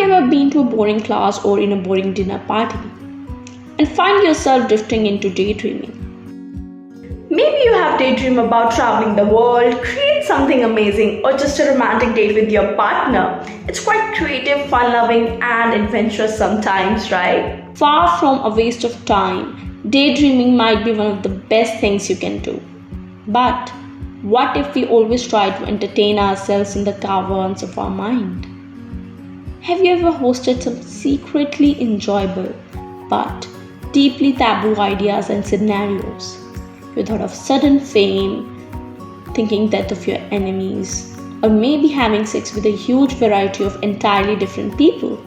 you ever been to a boring class or in a boring dinner party and find yourself drifting into daydreaming? Maybe you have daydreamed about traveling the world, create something amazing, or just a romantic date with your partner. It's quite creative, fun-loving, and adventurous sometimes, right? Far from a waste of time, daydreaming might be one of the best things you can do. But what if we always try to entertain ourselves in the caverns of our mind? Have you ever hosted some secretly enjoyable but deeply taboo ideas and scenarios? You thought of sudden fame, thinking death of your enemies, or maybe having sex with a huge variety of entirely different people.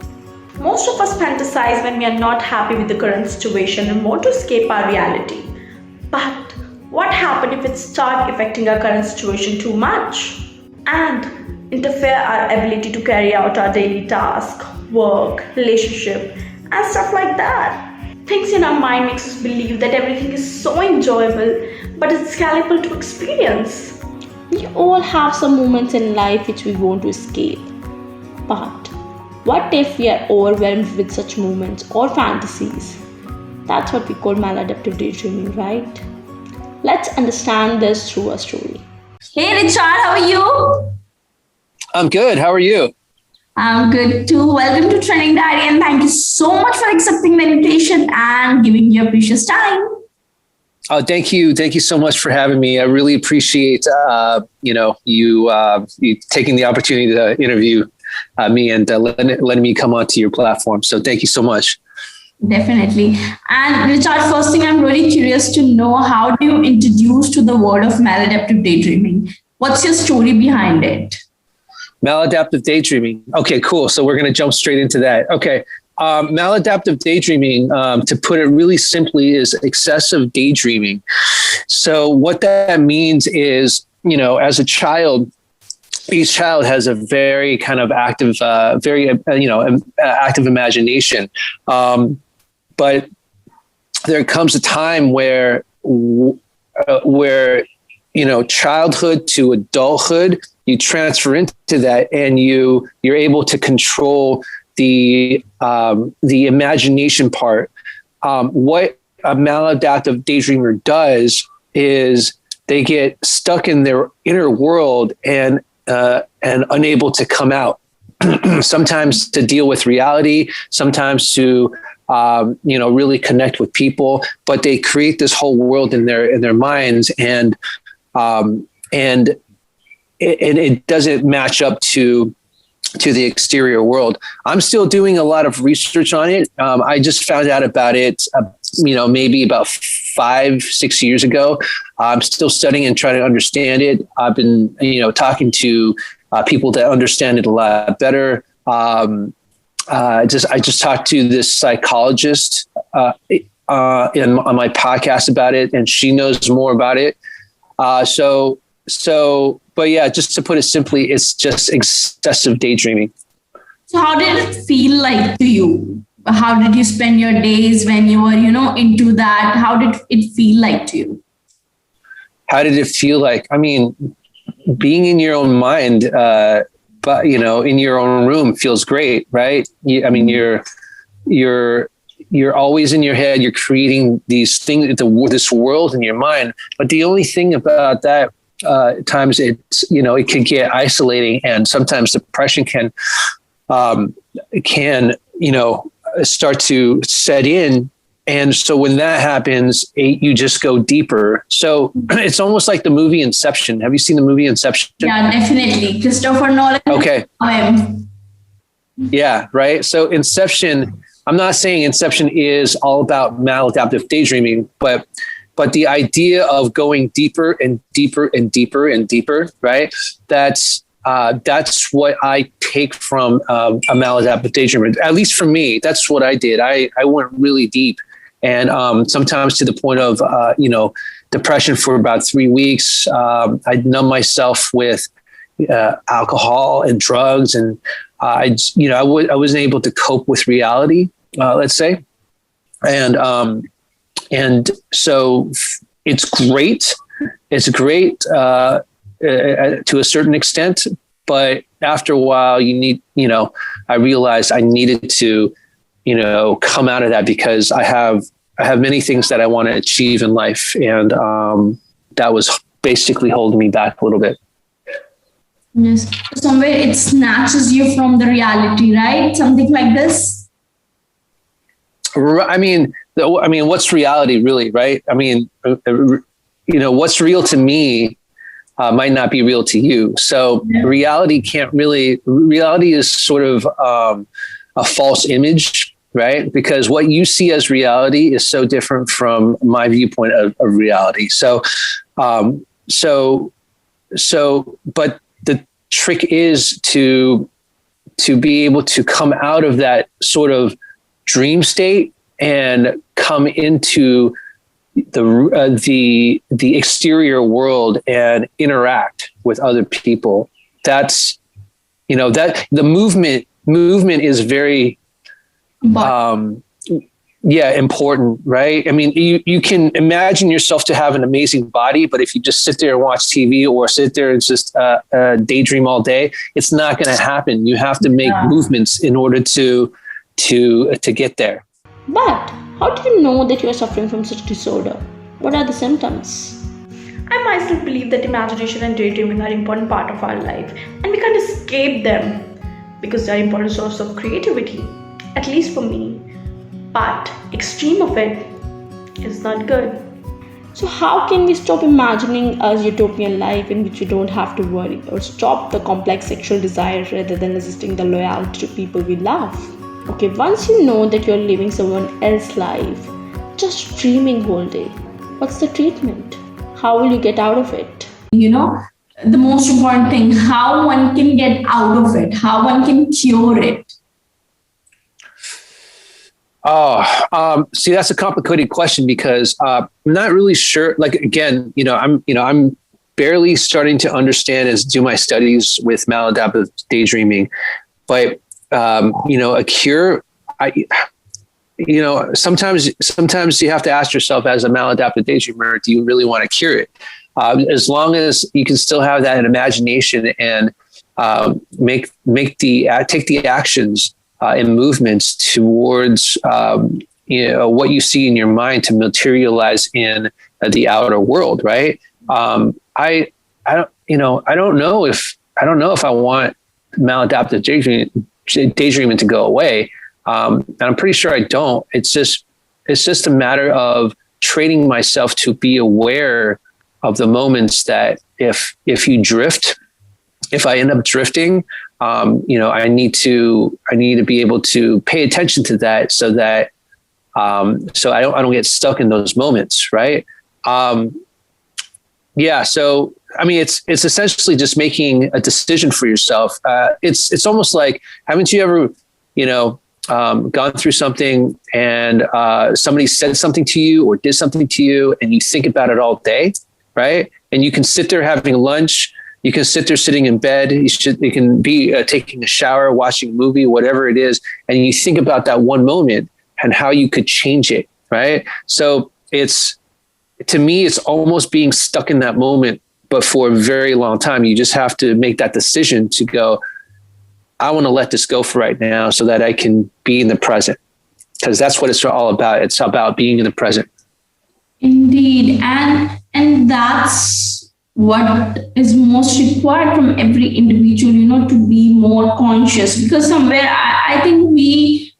Most of us fantasize when we are not happy with the current situation and want to escape our reality. But what happens if it starts affecting our current situation too much and interfere our ability to carry out our daily task, work, relationship, and stuff like that? Things in our mind makes us believe that everything is so enjoyable, but it's scalable to experience. We all have some moments in life which we want to escape. But what if we are overwhelmed with such moments or fantasies? That's what we call maladaptive daydreaming, right? Let's understand this through a story. Hey Richard, how are you? I'm good. How are you? I'm good too. Welcome to Training Diary, and thank you so much for accepting the invitation and giving your precious time. Oh, thank you. Thank you so much for having me. I really appreciate, you taking the opportunity to interview me and letting me come onto your platform. So thank you so much. Definitely. And Richard, first thing, I'm really curious to know, how do you introduce to the world of maladaptive daydreaming? What's your story behind it? Maladaptive daydreaming. Okay, cool. So we're going to jump straight into that. Okay. Maladaptive daydreaming, to put it really simply, is excessive daydreaming. So what that means is, as a child, each child has a very kind of active, active imagination. But there comes a time where childhood to adulthood, you transfer into that, and you're able to control the imagination part. What a maladaptive daydreamer does is they get stuck in their inner world and unable to come out. Sometimes to deal with reality, sometimes to really connect with people, but they create this whole world in their minds, and it doesn't match up to the exterior world. I'm still doing a lot of research on it. I just found out about it, maybe about 5-6 years ago. I'm still studying and trying to understand it. I've been, talking to people that understand it a lot better. I just talked to this psychologist on my podcast about it, and she knows more about it. But yeah, just to put it simply, it's just excessive daydreaming. So how did it feel like to you? How did you spend your days when you were, into that? How did it feel like to you? How did it feel like? I mean, being in your own mind, but in your own room feels great, right? You're always in your head. You're creating these things, this world in your mind. But the only thing about that, times it's, it can get isolating, and sometimes depression can start to set in. And so when that happens, you just go deeper. So it's almost like the movie Inception. Have you seen the movie Inception? Yeah, definitely. Christopher Nolan. Okay. Yeah, right. So Inception, I'm not saying Inception is all about maladaptive daydreaming, but the idea of going deeper and deeper and deeper and deeper, right? That's what I take from a maladaptive daydreamer. At least for me, that's what I did. I went really deep, and sometimes to the point of depression for about 3 weeks. I'd numb myself with alcohol and drugs, and I wasn't able to cope with reality, let's say, and so it's great. It's great to a certain extent, but after a while I realized I needed to, come out of that because I have many things that I want to achieve in life. And that was basically holding me back a little bit. Yes. Somewhere it snatches you from the reality, right? Something like this. I mean, what's reality really, right? I mean, what's real to me might not be real to you. So reality is sort of a false image, right? Because what you see as reality is so different from my viewpoint of reality. So, but the trick is to be able to come out of that sort of dream state and come into the exterior world and interact with other people. That's, that the movement is very, important, right? I mean, you can imagine yourself to have an amazing body, but if you just sit there and watch TV or sit there and just daydream all day, it's not going to happen. You have to make movements in order to get there. But how do you know that you are suffering from such disorder? What are the symptoms? I myself believe that imagination and daydreaming are an important part of our life, and we can't escape them because they are an important source of creativity, at least for me. But extreme of it is not good. So how can we stop imagining a utopian life in which we don't have to worry, or stop the complex sexual desire rather than resisting the loyalty to people we love? Okay, once you know that you're living someone else's life, just dreaming whole day, what's the treatment? How will you get out of it? The most important thing, how one can get out of it, how one can cure it. See, that's a complicated question because I'm not really sure. Like, again, I'm barely starting to understand as do my studies with maladaptive daydreaming, but a cure. Sometimes you have to ask yourself as a maladaptive daydreamer, do you really want to cure it? As long as you can still have that imagination and take the actions and movements towards what you see in your mind to materialize in the outer world, right? I don't know if I want maladaptive daydreaming to go away. And I'm pretty sure I don't. It's just a matter of training myself to be aware of the moments that if I end up drifting, I need to be able to pay attention to that so that so I don't get stuck in those moments, right? So I mean, it's essentially just making a decision for yourself. It's almost like, haven't you ever gone through something and somebody said something to you or did something to you and you think about it all day, right? And you can sit there having lunch. You can sit there sitting in bed. You can be taking a shower, watching a movie, whatever it is. And you think about that one moment and how you could change it, right? So to me, it's almost being stuck in that moment, but for a very long time. You just have to make that decision to go, I want to let this go for right now so that I can be in the present. Because that's what it's all about. It's about being in the present. Indeed. And that's what is most required from every individual, to be more conscious. Because somewhere I think we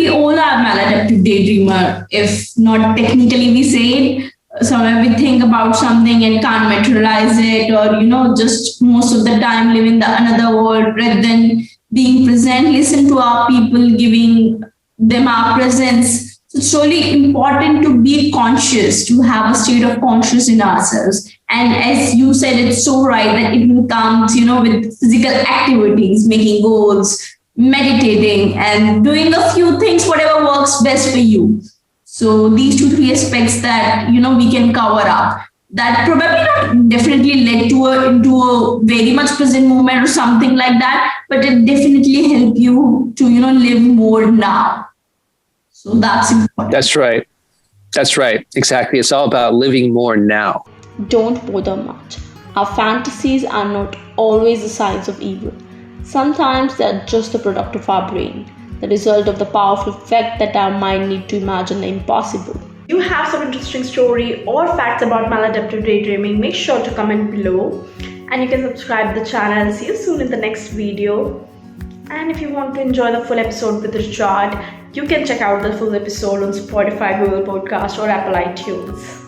all are maladaptive daydreamer. If not technically we say it, somewhere we think about something and can't materialize it, or, just most of the time live in the another world rather than being present, listen to our people, giving them our presence. It's really important to be conscious, to have a state of conscious in ourselves. And as you said, it's so right that it will come, with physical activities, making goals, meditating, and doing a few things, whatever works best for you. So these 2-3 aspects that, we can cover up, that probably not definitely led into a very much present moment or something like that, but it definitely help you to, live more now. So that's important. That's right. Exactly. It's all about living more now. Don't bother much. Our fantasies are not always the signs of evil. Sometimes they are just the product of our brain, the result of the powerful fact that our mind needs to imagine the impossible. If you have some interesting story or facts about maladaptive daydreaming, make sure to comment below. And you can subscribe the channel and see you soon in the next video. And if you want to enjoy the full episode with Richard, you can check out the full episode on Spotify, Google Podcast or Apple iTunes.